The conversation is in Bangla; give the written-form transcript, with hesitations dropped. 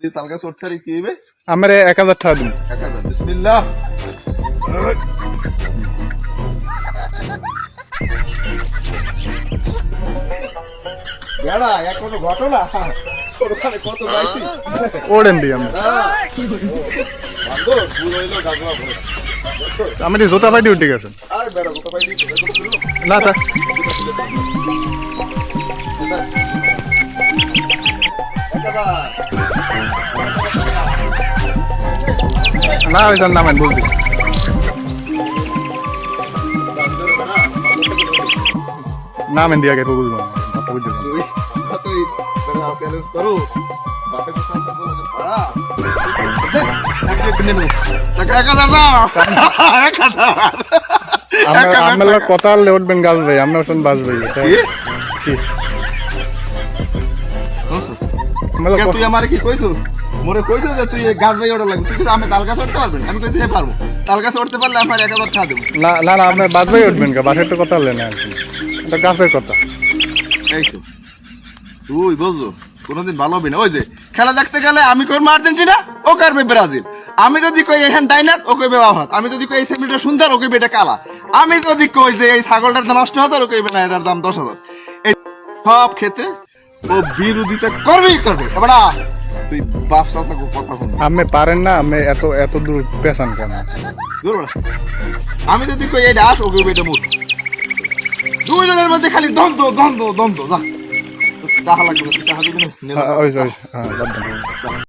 যদি তাল গাছ উঠতে কি হইবে? আমার 1000 টাকা দিন। 1000 বিসমিল্লাহ। বেড়া এখনো ঘটনা ছোটখানে কত পাইছি ওড়েন দিই আমি। বান্দর ভুল হইলো গাগলা ভুল। আমি জুতা পাইটি উঠে গেছেন। আরে বেড়া কত পাইছি তোদের কত দিলো? না তা না ওইটার নামেন বলবি নামেন দিয়ে আগে বুঝবো বুঝবো আপনার কথা আনলে উঠবেন গাছ ভাই আপনার সঙ্গে বাস ভাই তুই আমার কি কইছো মোরে কইছো যে তুই গাছ ভাই ওটা লাগবে তুই আমি তাল গাছ উঠতে পারবেন আমি কইছি পারবো তাল গাছ উঠতে পারলে আমার 1000 টাকা দেবো না না না আপনি বাস ভাই উঠবেন কা বাসের তো কথা আনলেন আর কি এটা গাছের কথা এই তো তুই বুঝছো কোনোদিন ভালো হবে না ওই যে খেলা দেখতে গেলে আমি করবো আর্জেন্টিনা ও করবে ব্রাজিল আমি যদি কই এখান ডাইনাত ও কইবে বাভাত আমি যদি কই এই সেমিটা সুন্দর ও কইবে এটা কালা আমি যদি কই যে এই ছাগলটার দাম 8000 ও কইবে না এটার দাম 10000 এই সব ক্ষেত্রে ও বিরোধিতা করবেই করবে এবার তুই বাপ চাচা কথা শুন আপনি পারেন না আপনি এত এত দূর পেছান কেন আমি যদি কই এটা আস ও কইবে এটা মুখ দুইজনের মধ্যে খালি দ্বন্দ্ব দ্বন্দ্ব দ্বন্দ্ব যা টাকা লাগবে টাকা দিবি না ওই হ্যাঁ